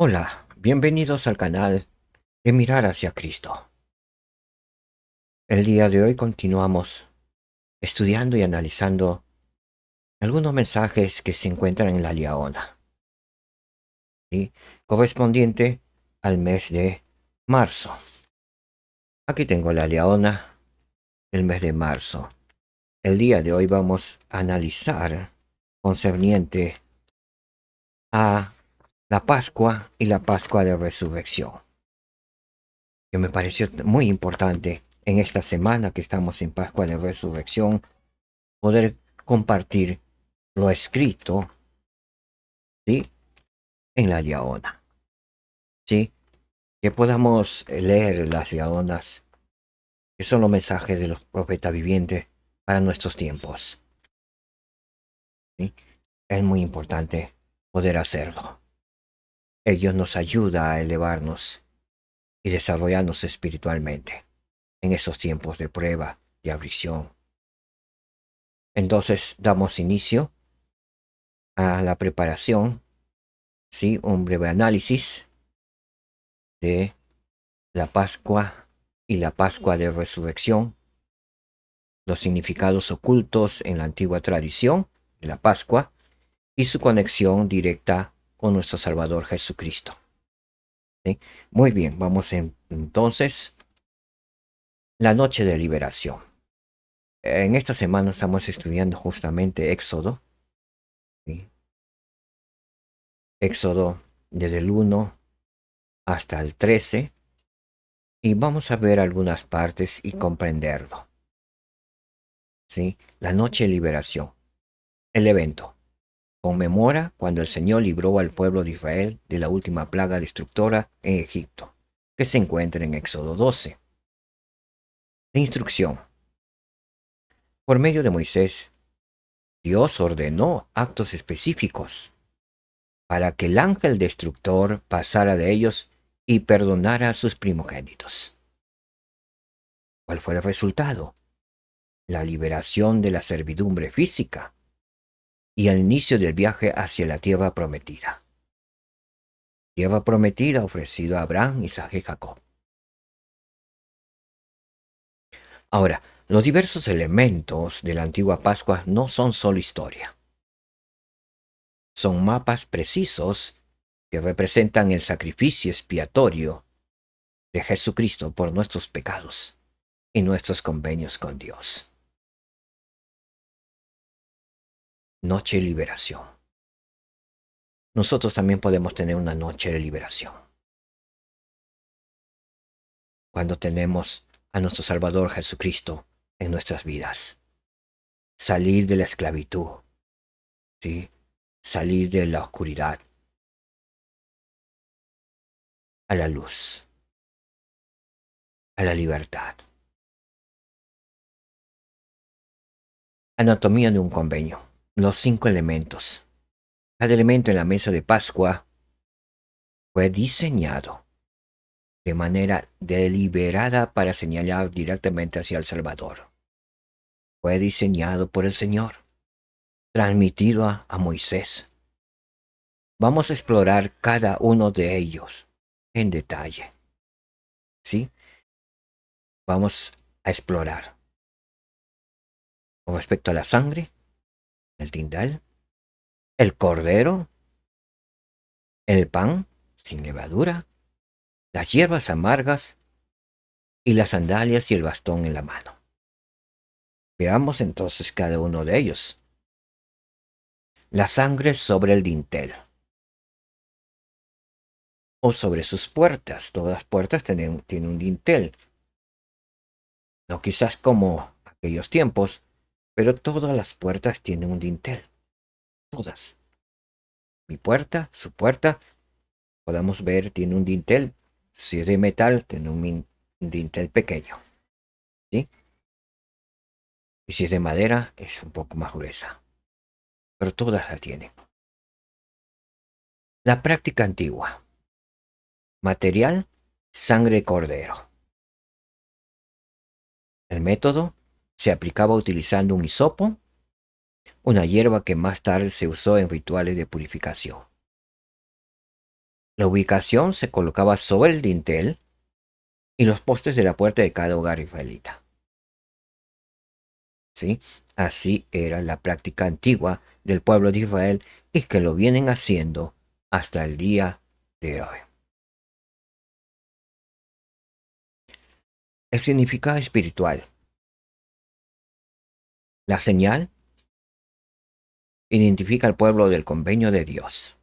Hola, bienvenidos al canal de Mirar hacia Cristo. El día de hoy continuamos estudiando y analizando algunos mensajes que se encuentran en la Liaona, ¿sí? Correspondiente al mes de marzo. Aquí tengo la Liaona del mes de marzo. El día de hoy vamos a analizar concerniente a la Pascua y la Pascua de Resurrección, que me pareció muy importante en esta semana que estamos en Pascua de Resurrección, poder compartir lo escrito, ¿sí?, en la Liaona, ¿sí? Que podamos leer las Liaonas, que son los mensajes de los profetas vivientes para nuestros tiempos, ¿sí? Es muy importante poder hacerlo. Ellos nos ayuda a elevarnos y desarrollarnos espiritualmente en estos tiempos de prueba y aflicción. Entonces damos inicio a la preparación, ¿sí? Un breve análisis de la Pascua y la Pascua de Resurrección, los significados ocultos en la antigua tradición de la Pascua y su conexión directa con nuestro Salvador Jesucristo, ¿sí? Muy bien, vamos entonces la noche de liberación. En esta semana estamos estudiando justamente Éxodo, ¿sí? Éxodo desde el 1 hasta el 13, y vamos a ver algunas partes y comprenderlo, ¿sí? La noche de liberación, el evento conmemora cuando el Señor libró al pueblo de Israel de la última plaga destructora en Egipto, que se encuentra en Éxodo 12. La instrucción. Por medio de Moisés, Dios ordenó actos específicos para que el ángel destructor pasara de ellos y perdonara a sus primogénitos. ¿Cuál fue el resultado? La liberación de la servidumbre física y el inicio del viaje hacia la tierra prometida. Tierra prometida ofrecida a Abraham, Isaac y Jacob. Ahora, los diversos elementos de la antigua Pascua no son solo historia. Son mapas precisos que representan el sacrificio expiatorio de Jesucristo por nuestros pecados y nuestros convenios con Dios. Noche de liberación. Nosotros también podemos tener una noche de liberación cuando tenemos a nuestro Salvador Jesucristo en nuestras vidas. Salir de la esclavitud, ¿sí? Salir de la oscuridad a la luz, a la libertad. Anatomía de un convenio. Los 5 elementos. Cada elemento en la mesa de Pascua fue diseñado de manera deliberada para señalar directamente hacia el Salvador. Fue diseñado por el Señor, transmitido a Moisés. Vamos a explorar cada uno de ellos en detalle, ¿sí? Vamos a explorar con respecto a la sangre, el tindal, el cordero, el pan sin levadura, las hierbas amargas y las sandalias y el bastón en la mano. Veamos entonces cada uno de ellos. La sangre sobre el dintel o sobre sus puertas. Todas las puertas tienen un dintel. No quizás como aquellos tiempos, pero todas las puertas tienen un dintel. Todas. Mi puerta, su puerta, podemos ver, tiene un dintel. Si es de metal, tiene un dintel pequeño, ¿sí? Y si es de madera, es un poco más gruesa. Pero todas la tienen. La práctica antigua. Material, sangre de cordero. El método se aplicaba utilizando un hisopo, una hierba que más tarde se usó en rituales de purificación. La ubicación se colocaba sobre el dintel y los postes de la puerta de cada hogar israelita. ¿Sí? Así era la práctica antigua del pueblo de Israel y que lo vienen haciendo hasta el día de hoy. El significado espiritual. La señal identifica al pueblo del convenio de Dios.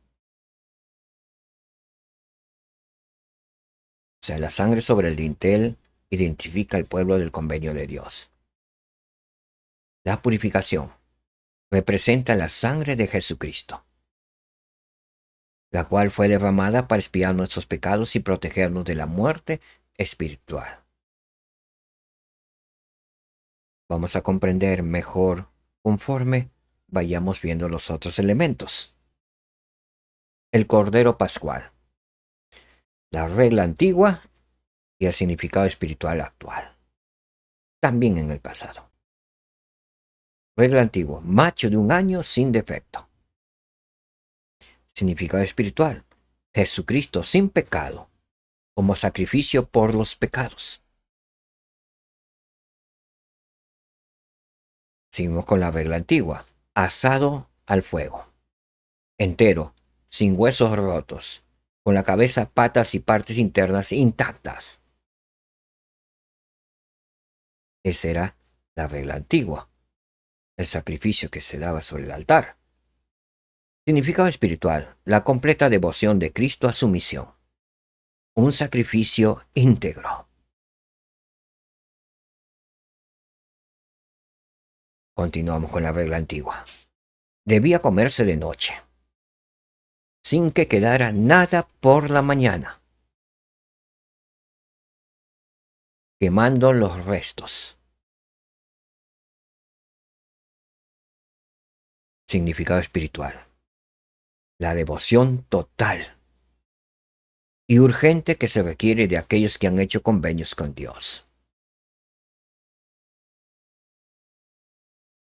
O sea, la sangre sobre el dintel identifica al pueblo del convenio de Dios. La purificación representa la sangre de Jesucristo, la cual fue derramada para expiar nuestros pecados y protegernos de la muerte espiritual. Vamos a comprender mejor conforme vayamos viendo los otros elementos. El Cordero Pascual, la regla antigua y el significado espiritual actual, también en el pasado. Regla antigua, macho de 1 año sin defecto. Significado espiritual, Jesucristo sin pecado, como sacrificio por los pecados. Seguimos con la regla antigua, asado al fuego, entero, sin huesos rotos, con la cabeza, patas y partes internas intactas. Esa era la regla antigua, el sacrificio que se daba sobre el altar. Significado espiritual, la completa devoción de Cristo a su misión, un sacrificio íntegro. Continuamos con la regla antigua. Debía comerse de noche, sin que quedara nada por la mañana, quemando los restos. Significado espiritual, la devoción total y urgente que se requiere de aquellos que han hecho convenios con Dios.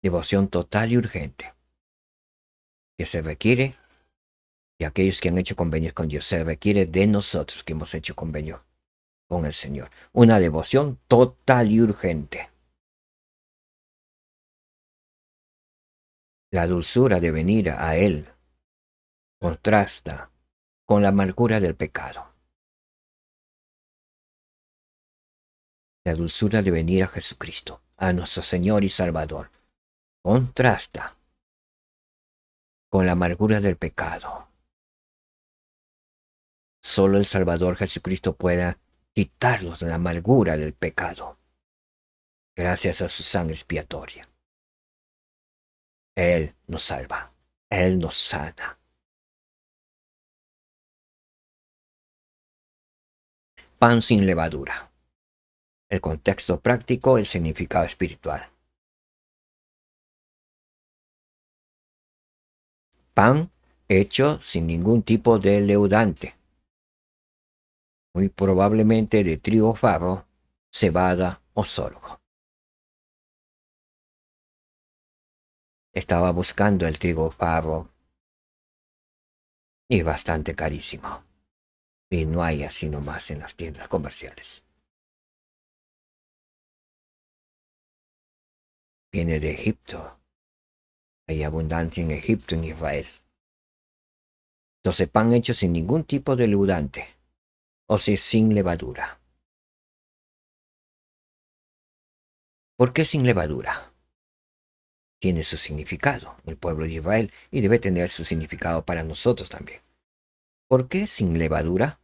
Devoción total y urgente que se requiere de aquellos que han hecho convenios con Dios. Se requiere de nosotros que hemos hecho convenio con el Señor. Una devoción total y urgente. La dulzura de venir a Él contrasta con la amargura del pecado. La dulzura de venir a Jesucristo, a nuestro Señor y Salvador, contrasta con la amargura del pecado. Solo el Salvador Jesucristo pueda quitarnos de la amargura del pecado, gracias a su sangre expiatoria. Él nos salva, Él nos sana. Pan sin levadura. El contexto práctico, el significado espiritual. Pan hecho sin ningún tipo de leudante, muy probablemente de trigo farro, cebada o sorgo. Estaba buscando el trigo farro y bastante carísimo. Y no hay así nomás en las tiendas comerciales. Viene de Egipto. Hay abundancia en Egipto, en Israel. Entonces, pan hecho sin ningún tipo de leudante, o sea, sin levadura. ¿Por qué sin levadura? Tiene su significado, el pueblo de Israel, y debe tener su significado para nosotros también. ¿Por qué sin levadura?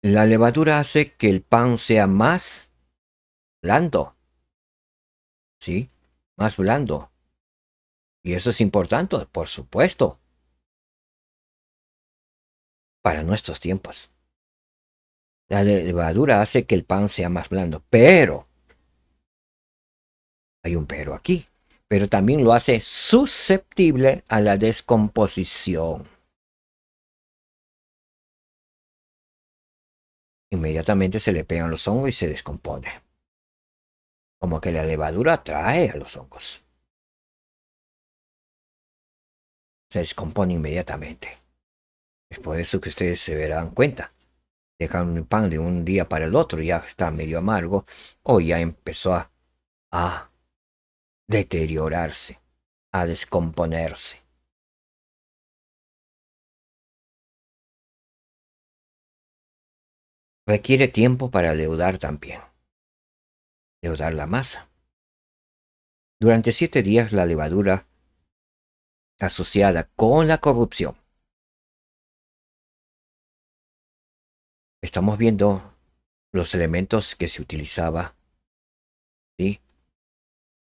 La levadura hace que el pan sea más blando, ¿sí? Más blando. Y eso es importante, por supuesto, para nuestros tiempos. La levadura hace que el pan sea más blando, pero, hay un pero aquí, pero también lo hace susceptible a la descomposición. Inmediatamente se le pegan los hongos y se descompone. Como que la levadura atrae a los hongos. Se descompone inmediatamente. Es por eso que ustedes se darán cuenta. Dejan un pan de un día para el otro, ya está medio amargo o ya empezó a deteriorarse, a descomponerse. Requiere tiempo para leudar también, leudar la masa. Durante 7 días la levadura asociada con la corrupción. Estamos viendo los elementos que se utilizaba, ¿sí?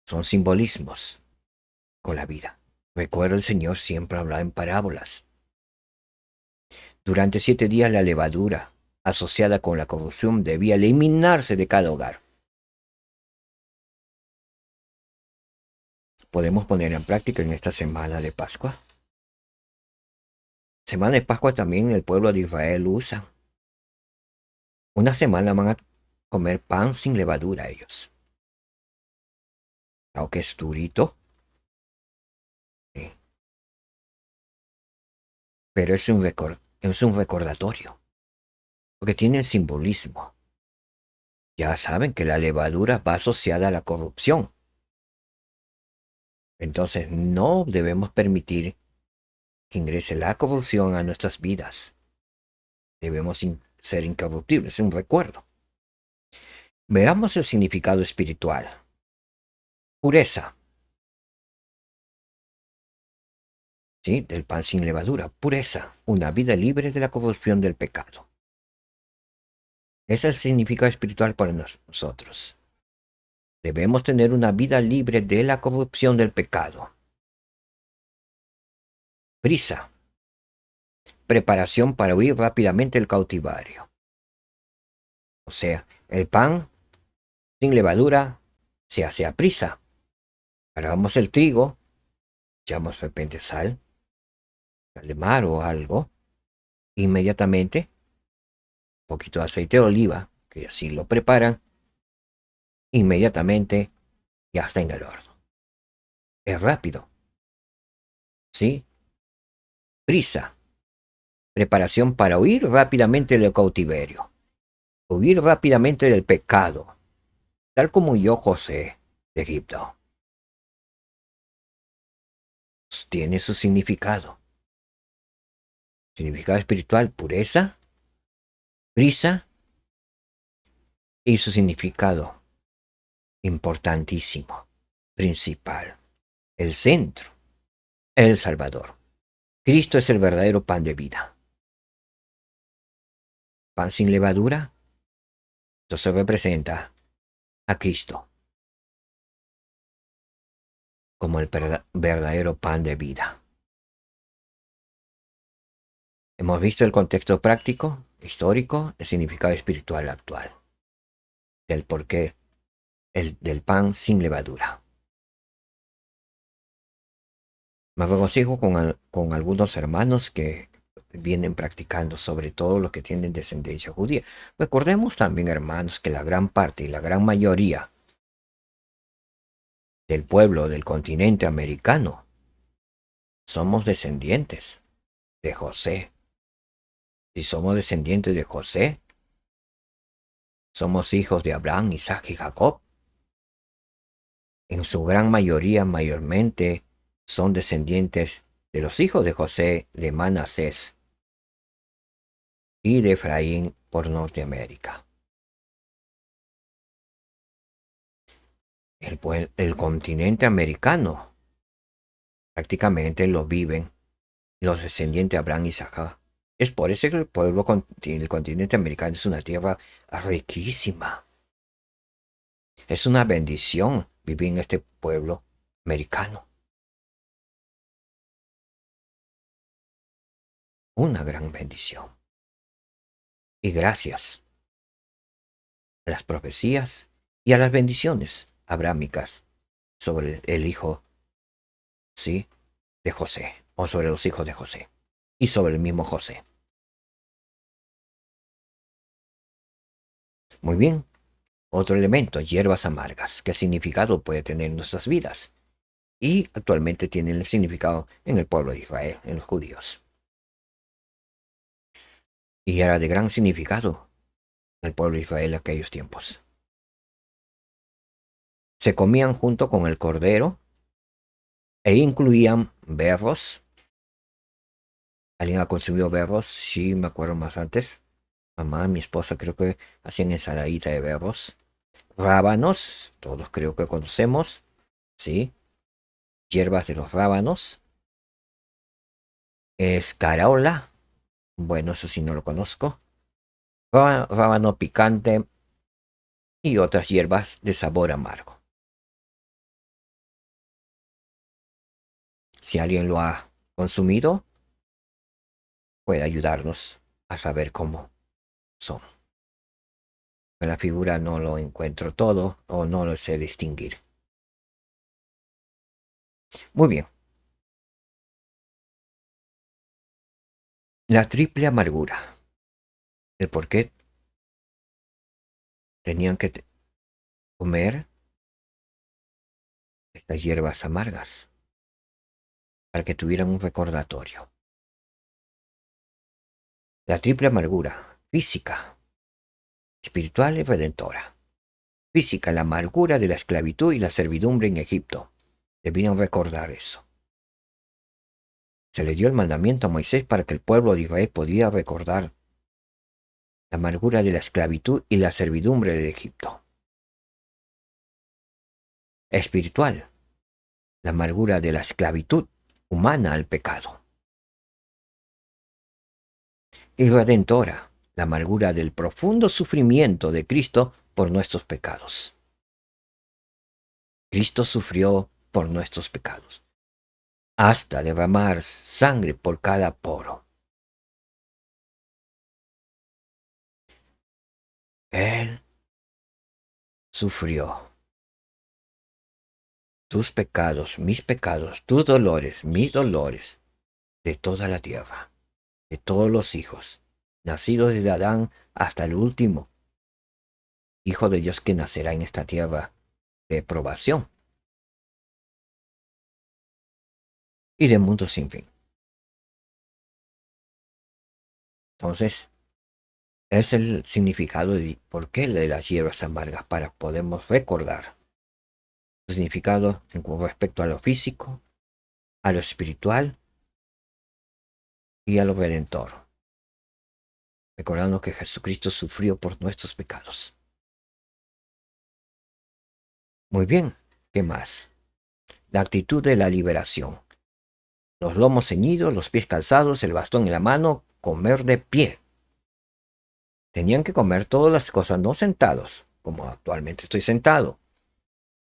Son simbolismos con la vida. Recuerda, el Señor siempre habla en parábolas. Durante 7 días la levadura asociada con la corrupción debía eliminarse de cada hogar. Podemos poner en práctica en esta semana de Pascua. Semana de Pascua también el pueblo de Israel usa. Una semana van a comer pan sin levadura ellos. Aunque es durito, sí, pero es un recordatorio, porque tiene el simbolismo. Ya saben que la levadura va asociada a la corrupción. Entonces no debemos permitir que ingrese la corrupción a nuestras vidas. Debemos ser incorruptibles, es un recuerdo. Veamos el significado espiritual. Pureza, ¿sí? Del pan sin levadura. Pureza, una vida libre de la corrupción del pecado. Ese es el significado espiritual para nosotros. Debemos tener una vida libre de la corrupción del pecado. Prisa, preparación para huir rápidamente del cautiverio. O sea, el pan sin levadura se hace a prisa. Agarramos el trigo, echamos de repente sal de mar o algo, inmediatamente, un poquito de aceite de oliva, que así lo preparan, inmediatamente ya está en el horno. Es rápido, ¿sí? Prisa, preparación para huir rápidamente del cautiverio, huir rápidamente del pecado, tal como huyó José de Egipto. Tiene su significado. Significado espiritual, pureza, prisa, y su significado importantísimo, principal, el centro, el Salvador. Cristo es el verdadero pan de vida. Pan sin levadura, entonces representa a Cristo como el verdadero pan de vida. Hemos visto el contexto práctico, histórico, el significado espiritual actual, del porqué del pan sin levadura. Me regocijo con algunos hermanos que vienen practicando, sobre todo los que tienen descendencia judía. Recordemos también, hermanos, que la gran parte y la gran mayoría del pueblo del continente americano somos descendientes de José. Si somos descendientes de José, somos hijos de Abraham, Isaac y Jacob. En su gran mayoría, mayormente, son descendientes de los hijos de José, de Manasés y de Efraín por Norteamérica. El continente americano prácticamente lo viven los descendientes de Abraham y Isaac. Es por eso que el continente americano es una tierra riquísima. Es una bendición vivir en este pueblo americano. Una gran bendición. Y gracias a las profecías y a las bendiciones abrámicas sobre el hijo, ¿sí?, de José, o sobre los hijos de José, y sobre el mismo José. Muy bien. Otro elemento, hierbas amargas. ¿Qué significado puede tener en nuestras vidas? Y actualmente tienen el significado en el pueblo de Israel, en los judíos. y era de gran significado en el pueblo de Israel en aquellos tiempos. Se comían junto con el cordero e incluían berros. ¿Alguien ha consumido berros? Sí, me acuerdo más antes. Mamá, mi esposa creo que hacían ensaladita de berros. Rábanos, todos creo que conocemos, ¿sí? Hierbas de los rábanos. Escarola, bueno, eso sí no lo conozco. Rábano picante y otras hierbas de sabor amargo. Si alguien lo ha consumido, puede ayudarnos a saber cómo son. En la figura no lo encuentro todo o no lo sé distinguir. Muy bien. La triple amargura. El por qué tenían que comer estas hierbas amargas para que tuvieran un recordatorio. La triple amargura, física, espiritual y redentora. Física, la amargura de la esclavitud y la servidumbre en Egipto. Debían recordar eso. Se le dio el mandamiento a Moisés para que el pueblo de Israel pudiera recordar la amargura de la esclavitud y la servidumbre de Egipto. Espiritual, la amargura de la esclavitud humana al pecado. Y redentora, la amargura del profundo sufrimiento de Cristo por nuestros pecados. Cristo sufrió por nuestros pecados, hasta derramar sangre por cada poro. Él sufrió tus pecados, tus dolores, mis dolores, de toda la tierra, de todos los hijos, nacidos de Adán hasta el último Hijo de Dios que nacerá en esta tierra de probación y de mundo sin fin. Entonces, es el significado de por qué de las hierbas amargas, para podernos recordar su significado con respecto a lo físico, a lo espiritual y a lo redentor. Recordando que Jesucristo sufrió por nuestros pecados. Muy bien, ¿qué más? La actitud de la liberación. Los lomos ceñidos, los pies calzados, el bastón en la mano, comer de pie. Tenían que comer todas las cosas, no sentados, como actualmente estoy sentado.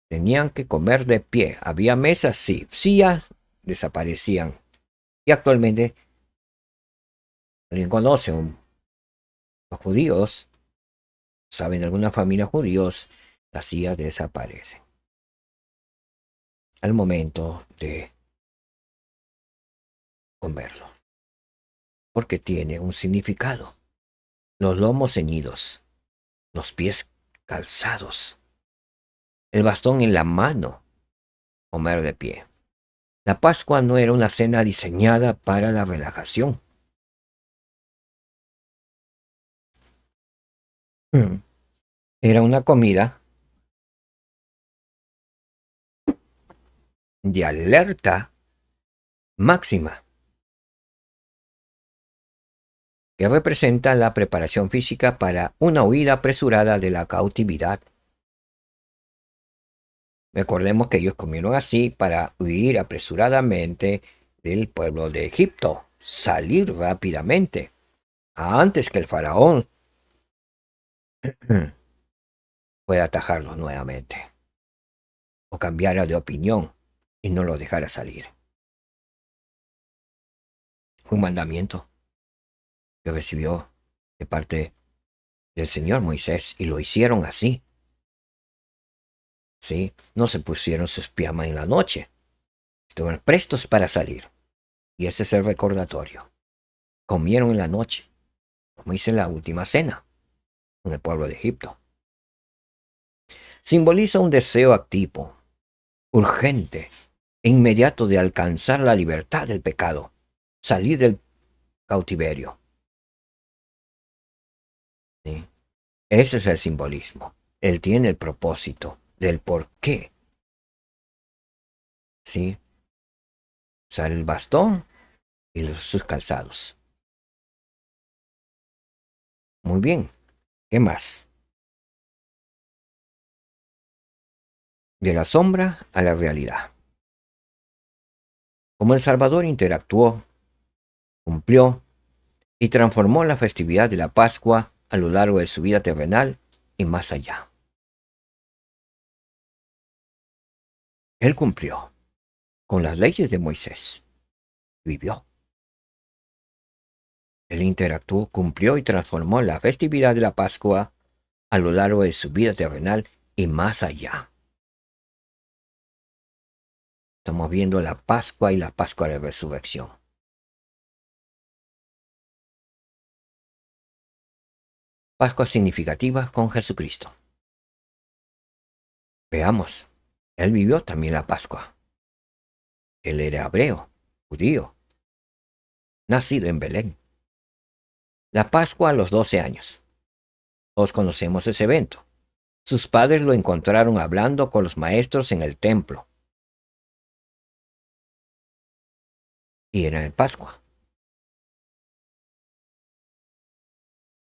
Tenían que comer de pie. Había mesas, sí. Sillas desaparecían. Y actualmente, alguien conoce los judíos, saben, algunas familias judíos, las sillas desaparecen al momento de comerlo. Porque tiene un significado. Los lomos ceñidos, los pies calzados, el bastón en la mano, comer de pie. La Pascua no era una cena diseñada para la relajación. Era una comida de alerta máxima, que representa la preparación física para una huida apresurada de la cautividad. Recordemos que ellos comieron así para huir apresuradamente del pueblo de Egipto, salir rápidamente, antes que el faraón pueda atajarlos nuevamente, o cambiara de opinión y no lo dejara salir. Fue un mandamiento que recibió de parte del Señor Moisés, y lo hicieron así. ¿Sí? No se pusieron sus pijamas en la noche, estaban prestos para salir. Y ese es el recordatorio. Comieron en la noche, como hice la última cena en el pueblo de Egipto. Simboliza un deseo activo, urgente e inmediato de alcanzar la libertad del pecado, salir del cautiverio. ¿sí? Ese es el simbolismo. Él tiene el propósito del por qué. ¿Sí? Usar el bastón y sus calzados. Muy bien. ¿Qué más? De la sombra a la realidad. Como el Salvador interactuó, cumplió y transformó la festividad de la Pascua a lo largo de su vida terrenal y más allá. Él cumplió con las leyes de Moisés. Vivió. Él interactuó, cumplió y transformó la festividad de la Pascua a lo largo de su vida terrenal y más allá. Estamos viendo la Pascua y la Pascua de Resurrección. Pascua significativa con Jesucristo. Veamos, él vivió también la Pascua. Él era hebreo, judío, nacido en Belén. La Pascua a los 12 años. Todos conocemos ese evento. Sus padres lo encontraron hablando con los maestros en el templo. Y era en Pascua.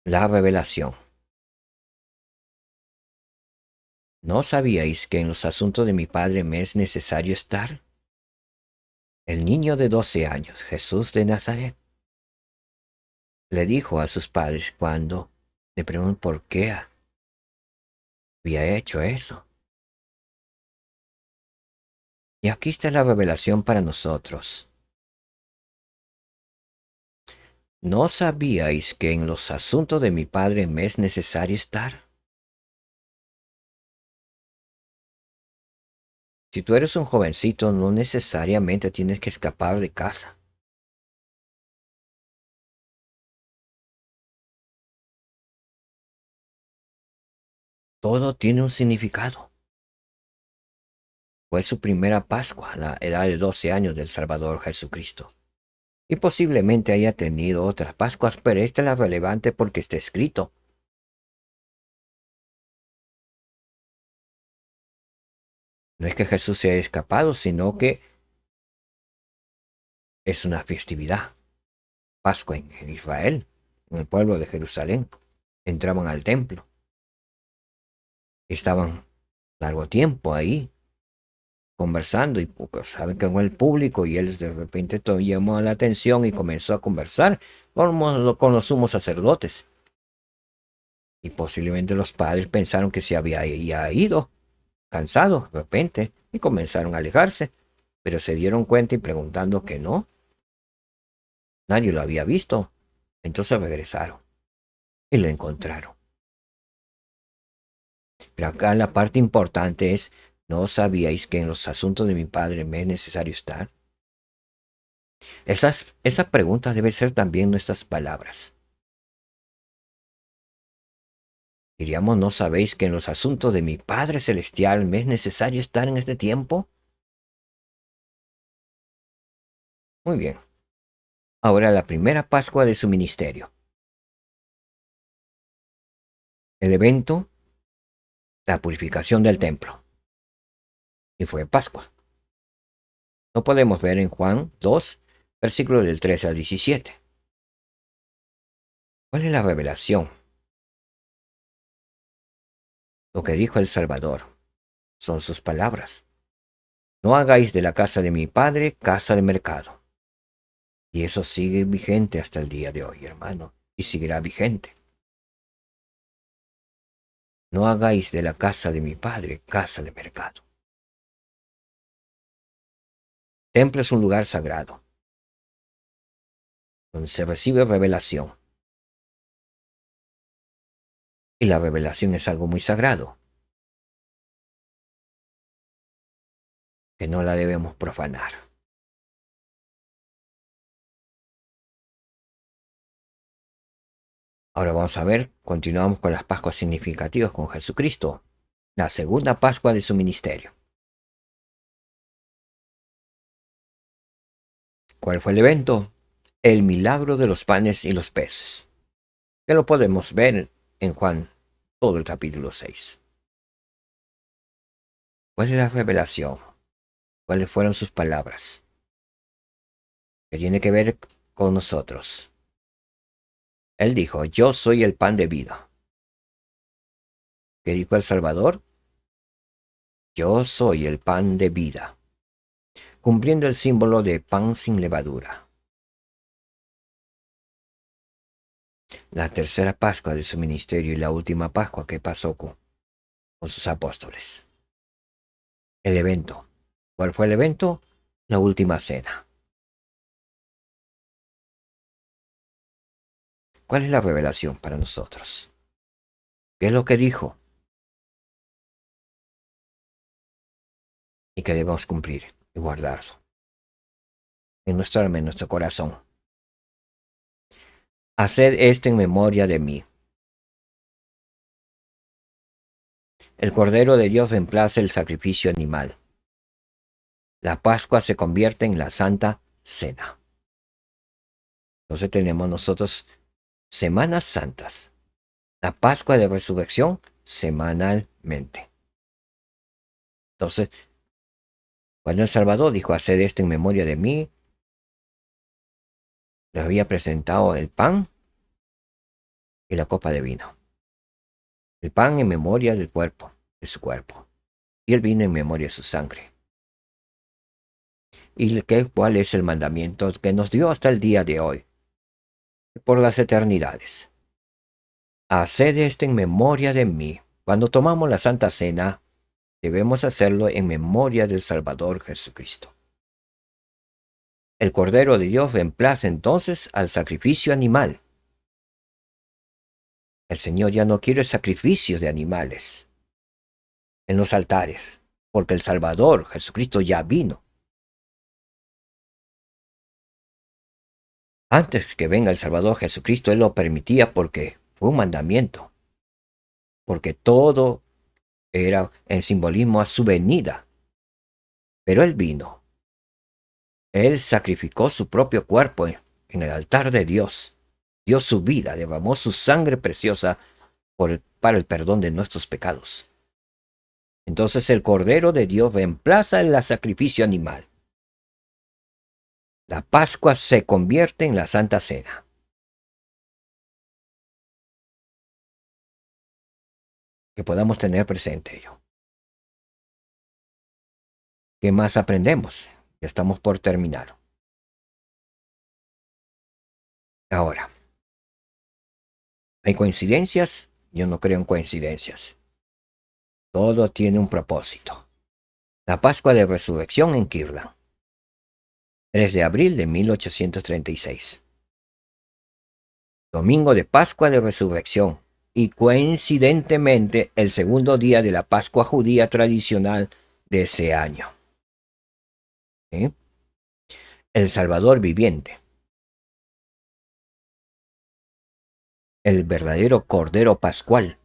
La revelación. ¿No sabíais que en los asuntos de mi padre me es necesario estar? El niño de 12 años, Jesús de Nazaret, le dijo a sus padres cuando le preguntó por qué había hecho eso. Y aquí está la revelación para nosotros. ¿No sabíais que en los asuntos de mi padre me es necesario estar? Si tú eres un jovencito, no necesariamente tienes que escapar de casa. Todo tiene un significado. Fue su primera Pascua a la edad de 12 años del Salvador Jesucristo. Y posiblemente haya tenido otras Pascuas, pero esta es la relevante porque está escrito. No es que Jesús se haya escapado, sino que es una festividad. Pascua en Israel, en el pueblo de Jerusalén. Entraban al templo. Estaban largo tiempo ahí conversando y saben que con el público y él de repente llamó la atención y comenzó a conversar con los sumos sacerdotes. Y posiblemente los padres pensaron que se había ido, cansado de repente, y comenzaron a alejarse, pero se dieron cuenta y preguntando que no, nadie lo había visto. Entonces regresaron y lo encontraron. Pero acá la parte importante es, ¿no sabíais que en los asuntos de mi padre me es necesario estar? Esa pregunta debe ser también nuestras palabras. Diríamos, ¿no sabéis que en los asuntos de mi Padre Celestial me es necesario estar en este tiempo? Muy bien. Ahora la primera Pascua de su ministerio. El evento, la purificación del templo. Y fue Pascua. Lo podemos ver en Juan 2, versículos del 13 al 17. ¿Cuál es la revelación? Lo que dijo el Salvador. Son sus palabras. No hagáis de la casa de mi Padre casa de mercado. Y eso sigue vigente hasta el día de hoy, hermano. Y seguirá vigente. No hagáis de la casa de mi Padre casa de mercado. Templo es un lugar sagrado, donde se recibe revelación. Y la revelación es algo muy sagrado, que no la debemos profanar. Ahora vamos a ver, continuamos con las Pascuas significativas con Jesucristo, la segunda Pascua de su ministerio. ¿Cuál fue el evento? El milagro de los panes y los peces, que lo podemos ver en Juan todo el capítulo 6. ¿Cuál es la revelación? ¿Cuáles fueron sus palabras? Que tiene que ver con nosotros. Él dijo, yo soy el pan de vida. ¿Qué dijo el Salvador? Yo soy el pan de vida, cumpliendo el símbolo de pan sin levadura. La tercera Pascua de su ministerio y la última Pascua que pasó con sus apóstoles. El evento. ¿Cuál fue el evento? La última cena. ¿Cuál es la revelación para nosotros? ¿Qué es lo que dijo? Y que debemos cumplir y guardarlo en nuestra alma, en nuestro corazón. Haced esto en memoria de mí. El Cordero de Dios reemplaza el sacrificio animal. La Pascua se convierte en la Santa Cena. Entonces tenemos nosotros Semanas Santas. La Pascua de Resurrección semanalmente. Entonces, cuando el Salvador dijo, haced esto en memoria de mí, le había presentado el pan y la copa de vino. El pan en memoria del cuerpo, de su cuerpo, y el vino en memoria de su sangre. ¿Y cuál es el mandamiento que nos dio hasta el día de hoy? Por las eternidades. Haced esto en memoria de mí. Cuando tomamos la Santa Cena, debemos hacerlo en memoria del Salvador Jesucristo. El Cordero de Dios reemplaza entonces al sacrificio animal. El Señor ya no quiere sacrificios de animales en los altares, porque el Salvador Jesucristo ya vino. Antes que venga el Salvador Jesucristo, Él lo permitía porque fue un mandamiento, porque todo era en simbolismo a su venida. Pero Él vino. Él sacrificó su propio cuerpo en el altar de Dios. Dio su vida, derramó su sangre preciosa para el perdón de nuestros pecados. Entonces el Cordero de Dios reemplaza el sacrificio animal. La Pascua se convierte en la Santa Cena. Que podamos tener presente ello. ¿Qué más aprendemos? Ya estamos por terminar. Ahora, ¿hay coincidencias? Yo no creo en coincidencias. Todo tiene un propósito. La Pascua de Resurrección en Kirtland. 3 de abril de 1836. Domingo de Pascua de Resurrección. Y coincidentemente el segundo día de la Pascua judía tradicional de ese año. ¿Sí? El Salvador viviente. El verdadero Cordero Pascual.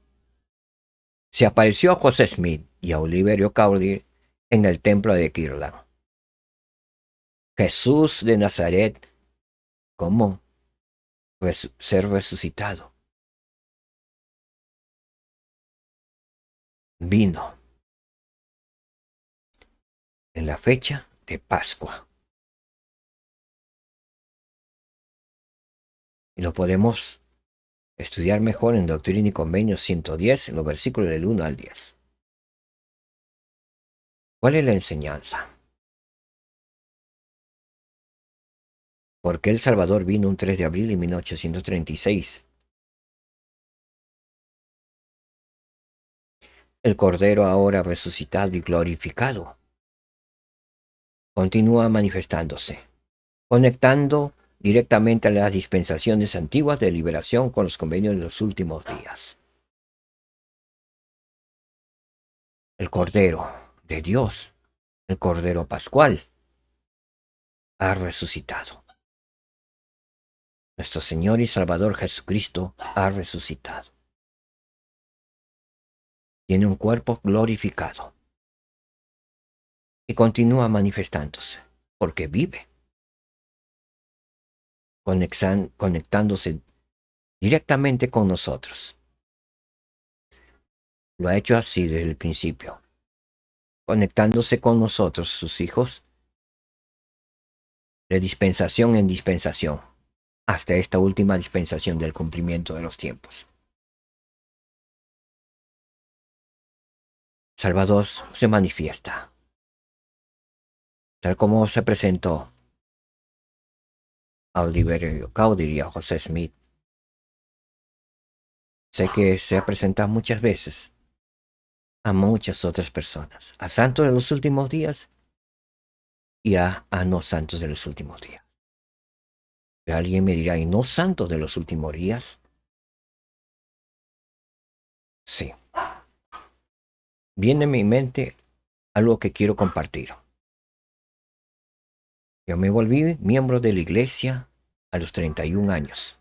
Se apareció a José Smith y a Oliverio Cowdery en el templo de Kirtland. Jesús de Nazaret, ¿cómo ser resucitado? Vino en la fecha de Pascua. Y lo podemos estudiar mejor en Doctrina y Convenios 110, en los versículos del 1 al 10. ¿Cuál es la enseñanza? ¿Por qué el Salvador vino un 3 de abril de 1836? El Cordero ahora resucitado y glorificado continúa manifestándose, conectando directamente a las dispensaciones antiguas de liberación con los convenios de los últimos días. El Cordero de Dios, el Cordero Pascual, ha resucitado. Nuestro Señor y Salvador Jesucristo ha resucitado. Tiene un cuerpo glorificado y continúa manifestándose porque vive, conectándose directamente con nosotros. Lo ha hecho así desde el principio, conectándose con nosotros, sus hijos, de dispensación en dispensación, hasta esta última dispensación del cumplimiento de los tiempos. Salvador se manifiesta, tal como se presentó a Oliverio Cowdery y a José Smith. Sé que se ha presentado muchas veces a muchas otras personas, a santos de los últimos días y a no santos de los últimos días. Y alguien me dirá, ¿y no santos de los últimos días? Sí. Viene a mi mente algo que quiero compartir. Yo me volví miembro de la iglesia a los 31 años.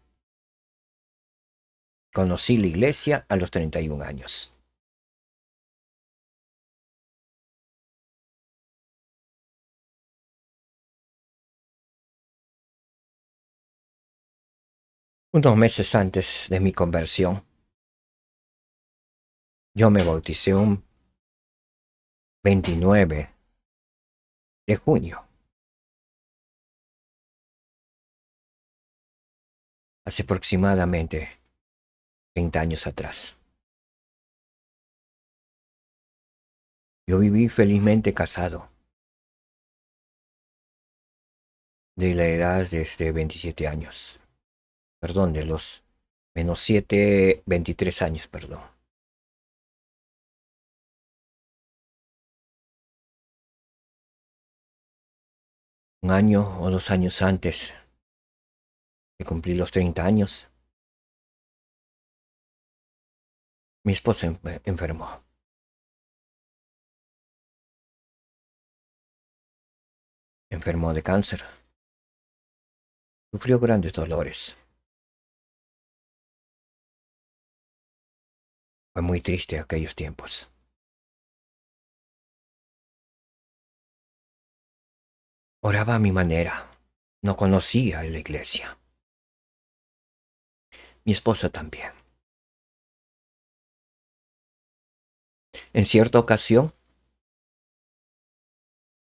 Conocí la iglesia a los 31 años. Unos meses antes de mi conversión, yo me bauticé un 29 de junio, hace aproximadamente 30 años atrás. Yo viví felizmente casado, de la edad de 27 años. Perdón, de los menos 7, 23 años, perdón. Un año o 2 años antes de cumplir los 30 años, mi esposa enfermó. Enfermó de cáncer. Sufrió grandes dolores. Fue muy triste aquellos tiempos. Oraba a mi manera. No conocía la iglesia. Mi esposa también. En cierta ocasión,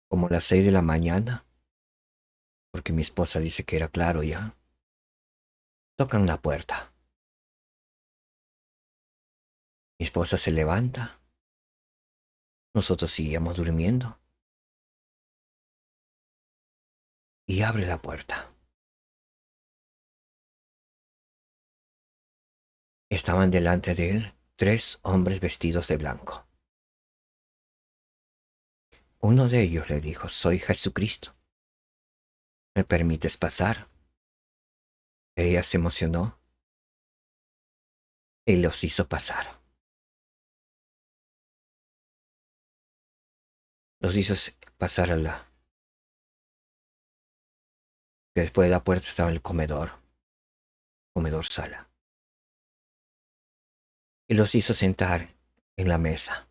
como las 6 de la mañana, porque mi esposa dice que era claro ya, tocan la puerta. Mi esposa se levanta. Nosotros seguíamos durmiendo. Y abre la puerta. Estaban delante de él 3 hombres vestidos de blanco. Uno de ellos le dijo, soy Jesucristo. ¿Me permites pasar? Ella se emocionó y los hizo pasar. Los hizo pasar a que después de la puerta estaba el comedor sala. Y los hizo sentar en la mesa.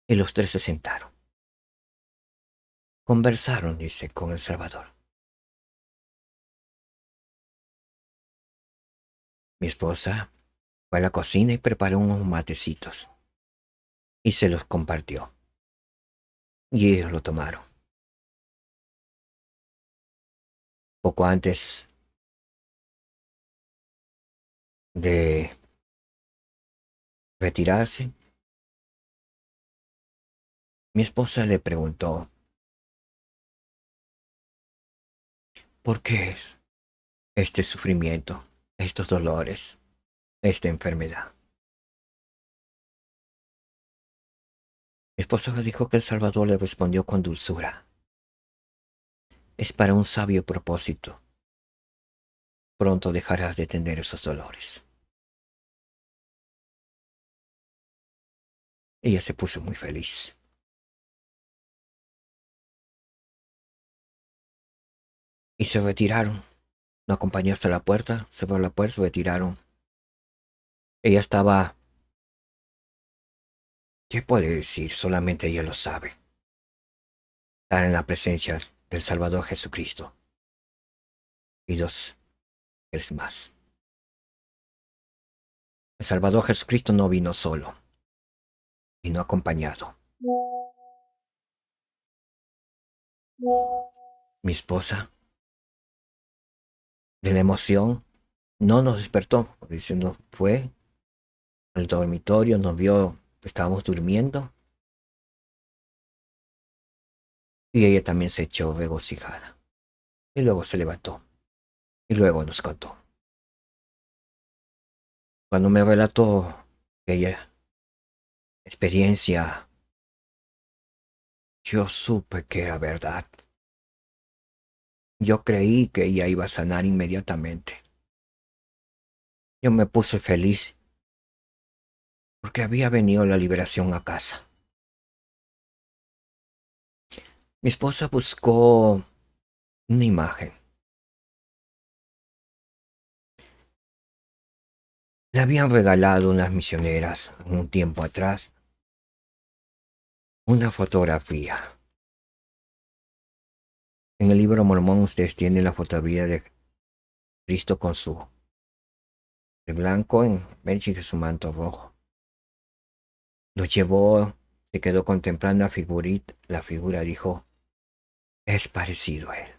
Y los 3 se sentaron. Conversaron, dice, con el Salvador. Mi esposa fue a la cocina y preparó unos matecitos. Y se los compartió. Y ellos lo tomaron. Poco antes de retirarse, mi esposa le preguntó, ¿por qué es este sufrimiento, estos dolores, esta enfermedad? Mi esposa le dijo que el Salvador le respondió con dulzura. Es para un sabio propósito. Pronto dejarás de tener esos dolores. Ella se puso muy feliz. Y se retiraron. Lo acompañó hasta la puerta, cerró la puerta, se retiraron. Ella estaba... ¿Qué puede decir? Solamente ella lo sabe. Estar en la presencia del Salvador Jesucristo. Y 2 es más. El Salvador Jesucristo no vino solo. y no acompañado. Mi esposa, de la emoción, no nos despertó. Diciendo, fue al dormitorio, nos vio, estábamos durmiendo, y ella también se echó regocijada. Y luego se levantó, y luego nos contó. Cuando me relató aquella experiencia, yo supe que era verdad. Yo creí que ella iba a sanar inmediatamente. Yo me puse feliz porque había venido la liberación a casa. Mi esposa buscó una imagen. Le habían regalado unas misioneras un tiempo atrás una fotografía. En el libro Mormón ustedes tienen la fotografía de Cristo con su de blanco en medio de su manto rojo. Lo llevó, se quedó contemplando la figura dijo, es parecido a él.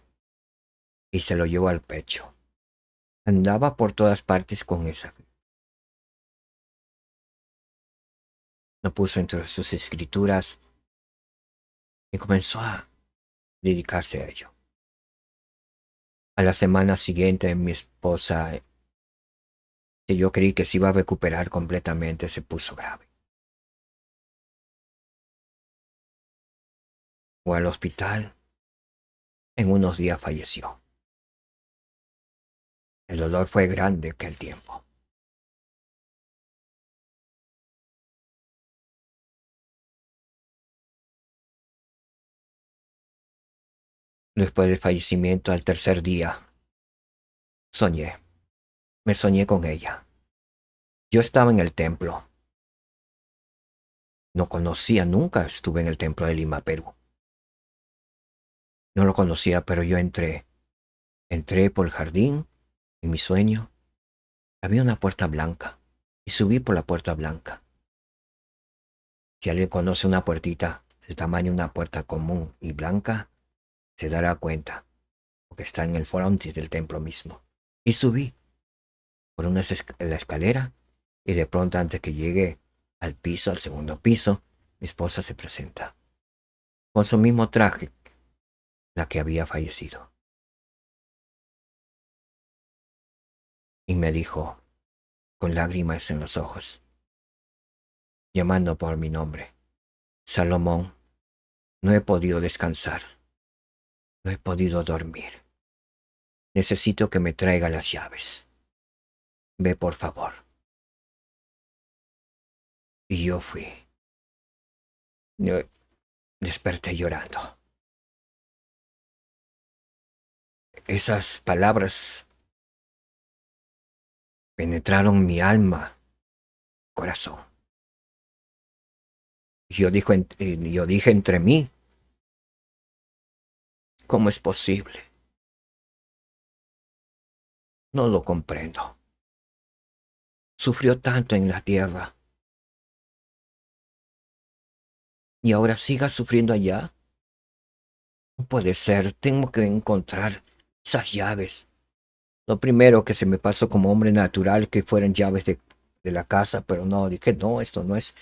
Y se lo llevó al pecho. Andaba por todas partes con esa. Lo puso entre sus escrituras y comenzó a dedicarse a ello. A la semana siguiente, mi esposa, que yo creí que se iba a recuperar completamente, se puso grave. Fue al hospital. En unos días falleció. El dolor fue grande que el tiempo. Después del fallecimiento, al tercer día, soñé. Me soñé con ella. Yo estaba en el templo. No conocía, nunca estuve en el templo de Lima, Perú. No lo conocía, pero yo entré. Entré por el jardín, en mi sueño. Había una puerta blanca y subí por la puerta blanca. Si alguien conoce una puertita del tamaño de una puerta común y blanca, se dará cuenta, porque está en el frontis del templo mismo. Y subí por la escalera y de pronto antes que llegue al piso, al segundo piso, mi esposa se presenta con su mismo traje, la que había fallecido. Y me dijo, con lágrimas en los ojos, llamando por mi nombre, Salomón, no he podido descansar, no he podido dormir. Necesito que me traiga las llaves. Ve por favor. Y yo fui. Yo desperté llorando. Esas palabras penetraron mi alma, corazón. Yo dije entre mí, ¿cómo es posible? No lo comprendo. Sufrió tanto en la tierra y ahora siga sufriendo allá. No puede ser, tengo que encontrar esas llaves. Lo primero que se me pasó como hombre natural que fueran llaves de la casa, pero no, dije, no, esto no es,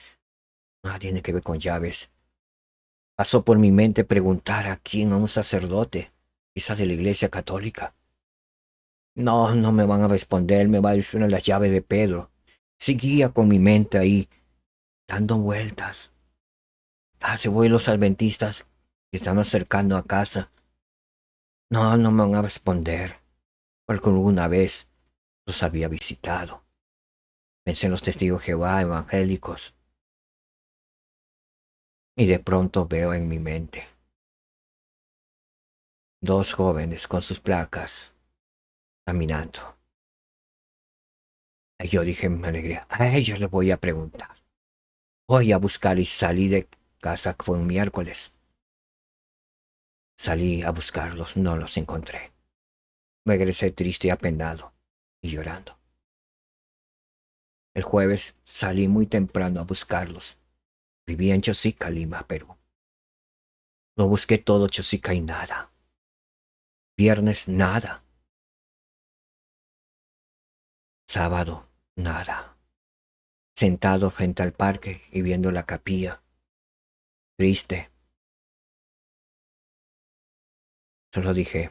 nada tiene que ver con llaves. Pasó por mi mente preguntar a quién, a un sacerdote, quizás de la iglesia católica. No, no me van a responder, me va a decir las llaves de Pedro. Seguía con mi mente ahí, dando vueltas. Se voy los adventistas que están acercando a casa. No, no me van a responder, porque alguna vez los había visitado. Pensé en los testigos de Jehová evangélicos. Y de pronto veo en mi mente dos jóvenes con sus placas caminando. Y yo dije en mi alegría, a ellos les voy a preguntar. Voy a buscar y salí de casa, que fue un miércoles. Salí a buscarlos, no los encontré. Regresé triste y apenado y llorando. El jueves salí muy temprano a buscarlos Vivía en Chosica, Lima, Perú. Lo busqué todo Chosica y nada. Viernes, nada. Sábado, nada. Sentado frente al parque y viendo la capilla. Triste. Solo dije,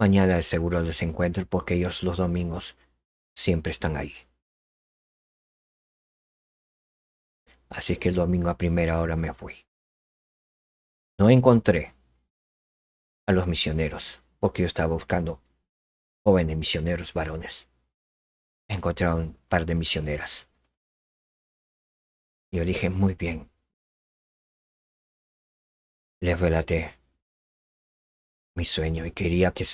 mañana de seguro les encuentro porque ellos los domingos siempre están ahí. Así que el domingo a primera hora me fui. No encontré a los misioneros porque yo estaba buscando jóvenes misioneros varones. Encontré a un par de misioneras. Yo dije, muy bien. Les relaté mi sueño y quería que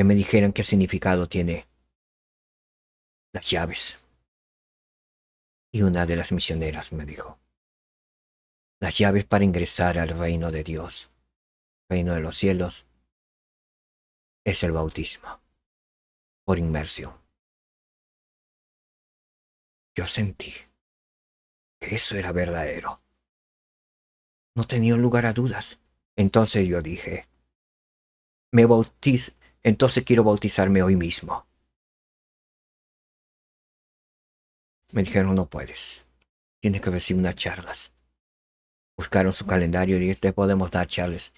me dijeran qué significado tiene las llaves. Y una de las misioneras me dijo, las llaves para ingresar al reino de Dios, reino de los cielos, es el bautismo, por inmersión. Yo sentí que eso era verdadero. No tenía lugar a dudas. Entonces yo dije, entonces quiero bautizarme hoy mismo. Me dijeron, no puedes. Tienes que recibir unas charlas. Buscaron su calendario y te podemos dar charlas.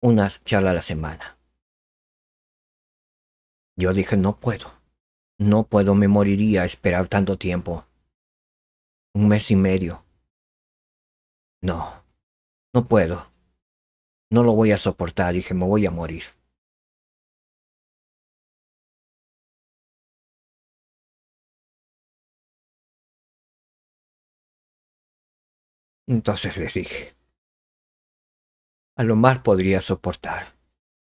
Una charla a la semana. Yo dije, no puedo. No puedo, me moriría a esperar tanto tiempo. Un mes y medio. No, no puedo. No lo voy a soportar. Dije, me voy a morir. Entonces les dije, a lo más podría soportar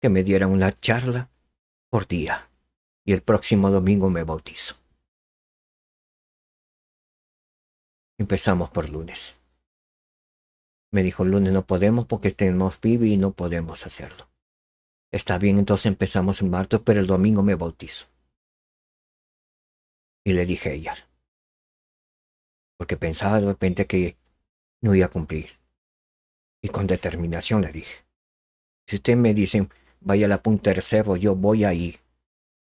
que me dieran una charla por día y el próximo domingo me bautizo. Empezamos por lunes. Me dijo, el lunes no podemos porque tenemos pibi y no podemos hacerlo. Está bien, entonces empezamos en martes, pero el domingo me bautizo. Y le dije a ella, porque pensaba de repente que no iba a cumplir. Y con determinación le dije, si usted me dice, vaya a la punta del cerro, yo voy ahí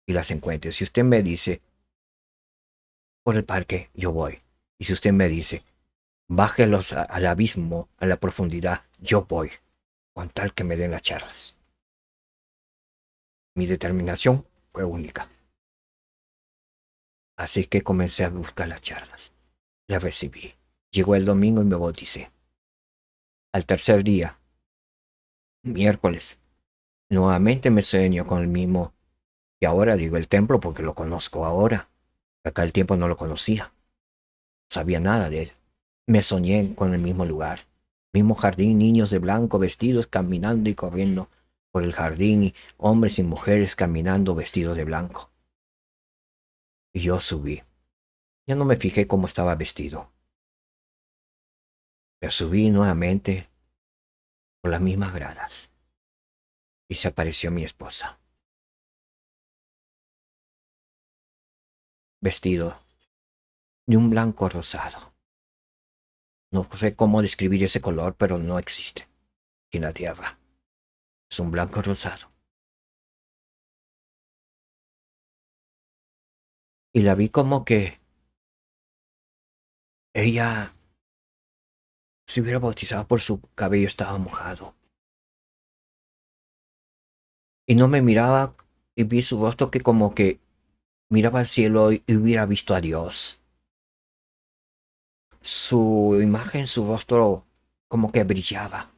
y las encuentro. Si usted me dice, por el parque, yo voy. Y si usted me dice, bájelos al abismo, a la profundidad, yo voy, con tal que me den las charlas. Mi determinación fue única. Así que comencé a buscar las charlas. Las recibí. Llegó el domingo y me bauticé. Al tercer día, miércoles, nuevamente me sueño con el mismo, y ahora digo el templo porque lo conozco ahora. Acá el tiempo no lo conocía. No sabía nada de él. Me soñé con el mismo lugar. Mismo jardín, niños de blanco vestidos caminando y corriendo por el jardín y hombres y mujeres caminando vestidos de blanco. Y yo subí. Ya no me fijé cómo estaba vestido. Pero subí nuevamente por las mismas gradas. Y se apareció mi esposa. Vestido de un blanco rosado. No sé cómo describir ese color, pero no existe en la tierra. Es un blanco rosado. Y la vi como que ella se hubiera bautizado por su cabello estaba mojado. Y no me miraba y vi su rostro que como que miraba al cielo y hubiera visto a Dios. Su imagen, su rostro como que brillaba.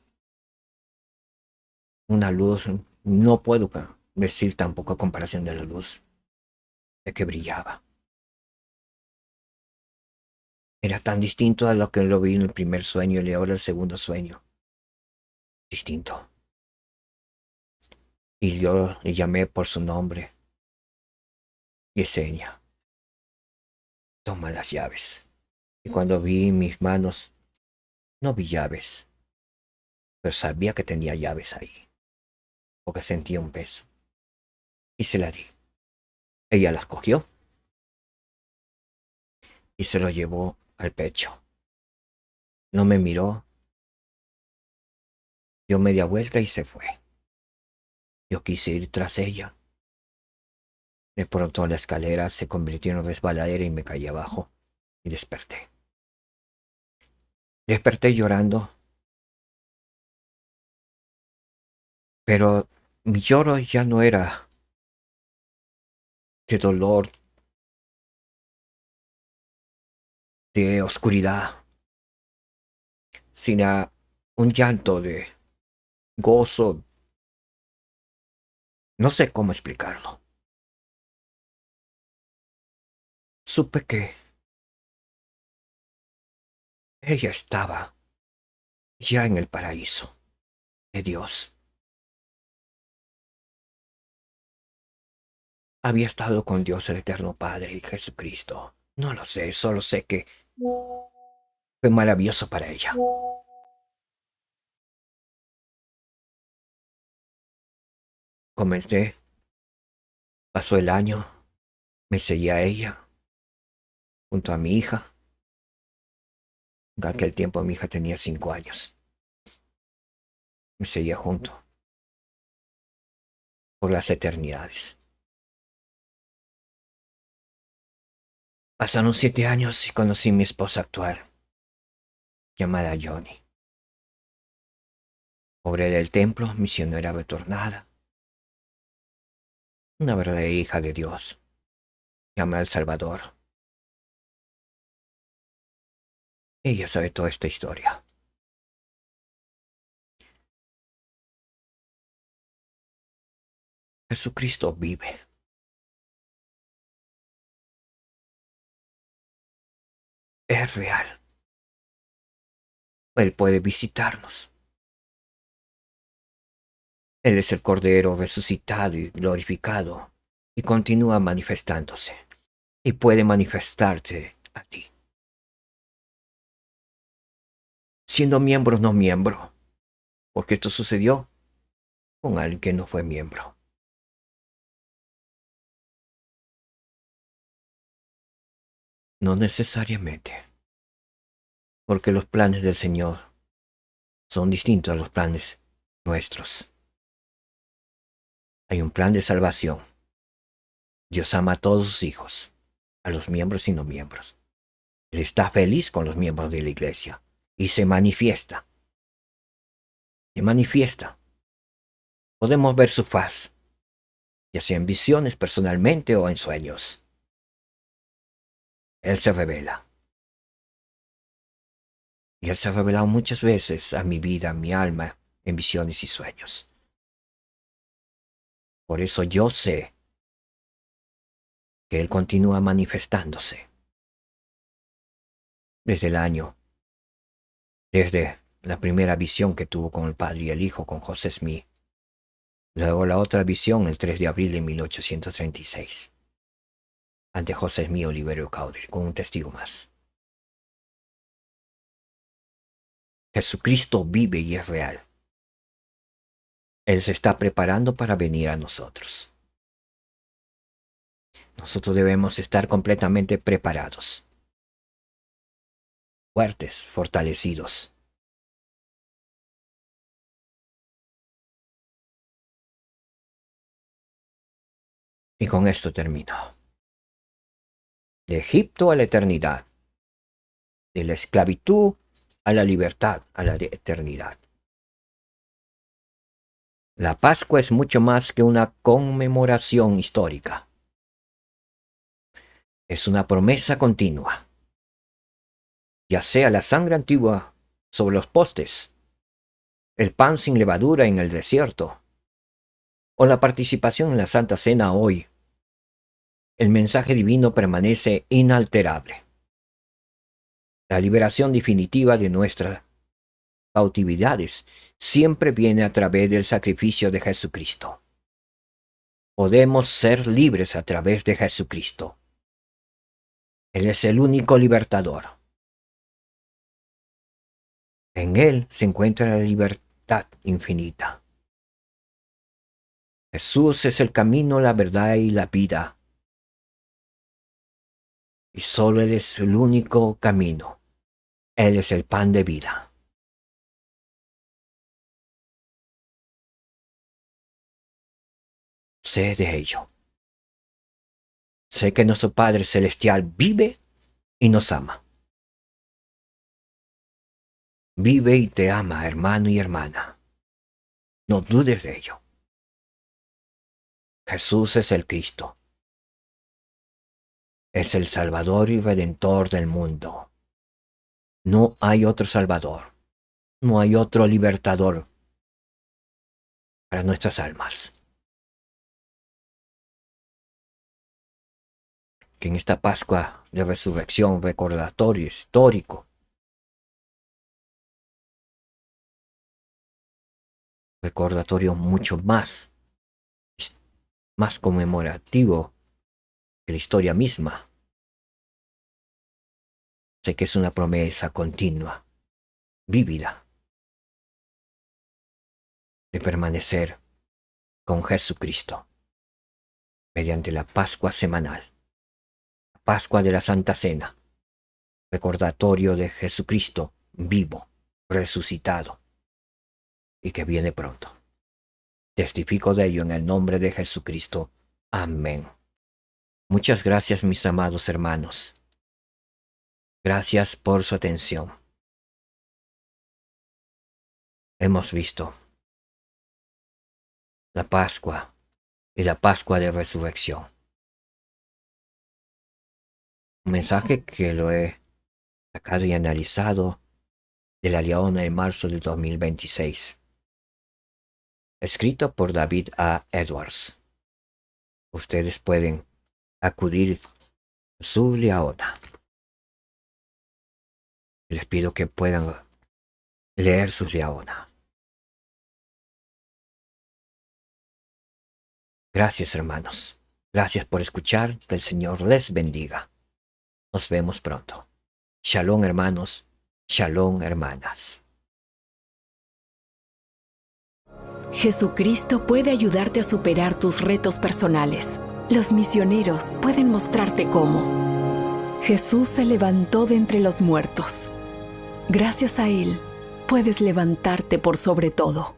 Una luz, no puedo decir tampoco a comparación de la luz, de que brillaba. Era tan distinto a lo que lo vi en el primer sueño y ahora el segundo sueño. Distinto. Y yo le llamé por su nombre. Yesenia, toma las llaves. Y cuando vi mis manos, no vi llaves, pero sabía que tenía llaves ahí, porque sentía un peso. Y se la di. Ella las cogió y se lo llevó al pecho. No me miró, dio media vuelta y se fue. Yo quise ir tras ella. De pronto la escalera se convirtió en resbaladera y me caí abajo y desperté. Desperté llorando, pero mi lloro ya no era de dolor, de oscuridad, sino un llanto de gozo. No sé cómo explicarlo. Supe que ella estaba ya en el paraíso de Dios. Había estado con Dios el Eterno Padre y Jesucristo. No lo sé, solo sé que fue maravilloso para ella. Comencé, pasó el año, me seguía a ella, junto a mi hija. En aquel tiempo mi hija tenía 5 años. Me seguía junto por las eternidades. Pasaron 7 años y conocí a mi esposa actual, llamada Johnny. Obrera del templo, misionera retornada, una verdadera hija de Dios, llamada El Salvador. Ella sabe toda esta historia. Jesucristo vive. Es real. Él puede visitarnos. Él es el Cordero resucitado y glorificado y continúa manifestándose. Y puede manifestarte a ti. Siendo miembro o no miembro. Porque esto sucedió con alguien que no fue miembro. No necesariamente. Porque los planes del Señor son distintos a los planes nuestros. Hay un plan de salvación. Dios ama a todos sus hijos, a los miembros y no miembros. Él está feliz con los miembros de la iglesia y se manifiesta. Se manifiesta. Podemos ver su faz, ya sea en visiones personalmente o en sueños. Él se revela. Y Él se ha revelado muchas veces a mi vida, a mi alma, en visiones y sueños. Por eso yo sé que Él continúa manifestándose desde el año, desde la primera visión que tuvo con el Padre y el Hijo, con José Smith. Luego la otra visión el 3 de abril de 1836, ante José Smith Oliverio Cowdery, con un testigo más. Jesucristo vive y es real. Él se está preparando para venir a nosotros. Nosotros debemos estar completamente preparados, fuertes, fortalecidos. Y con esto termino. De Egipto a la eternidad, de la esclavitud a la libertad, a la eternidad. La Pascua es mucho más que una conmemoración histórica. Es una promesa continua. Ya sea la sangre antigua sobre los postes, el pan sin levadura en el desierto, o la participación en la Santa Cena hoy, el mensaje divino permanece inalterable. La liberación definitiva de nuestras cautividades siempre viene a través del sacrificio de Jesucristo. Podemos ser libres a través de Jesucristo. Él es el único libertador. En Él se encuentra la libertad infinita. Jesús es el camino, la verdad y la vida. Y solo Él es el único camino, Él es el pan de vida. Sé de ello. Sé que nuestro Padre Celestial vive y nos ama. Vive y te ama, hermano y hermana. No dudes de ello. Jesús es el Cristo. Es el Salvador y Redentor del mundo. No hay otro Salvador. No hay otro libertador para nuestras almas. Que en esta Pascua de Resurrección, recordatorio histórico, recordatorio mucho más conmemorativo que la historia misma. Sé que es una promesa continua, vívida, de permanecer con Jesucristo mediante la Pascua semanal, la Pascua de la Santa Cena, recordatorio de Jesucristo vivo, resucitado y que viene pronto. Testifico de ello en el nombre de Jesucristo. Amén. Muchas gracias, mis amados hermanos. Gracias por su atención. Hemos visto la Pascua y la Pascua de Resurrección. Un mensaje que lo he sacado y analizado de La Leona en marzo del 2026. Escrito por David A. Edwards. Ustedes pueden acudir a su Leona. Les pido que puedan leer su Leona. Gracias, hermanos. Gracias por escuchar. Que el Señor les bendiga. Nos vemos pronto. Shalom, hermanos. Shalom, hermanas. Jesucristo puede ayudarte a superar tus retos personales. Los misioneros pueden mostrarte cómo. Jesús se levantó de entre los muertos. Gracias a Él, puedes levantarte por sobre todo.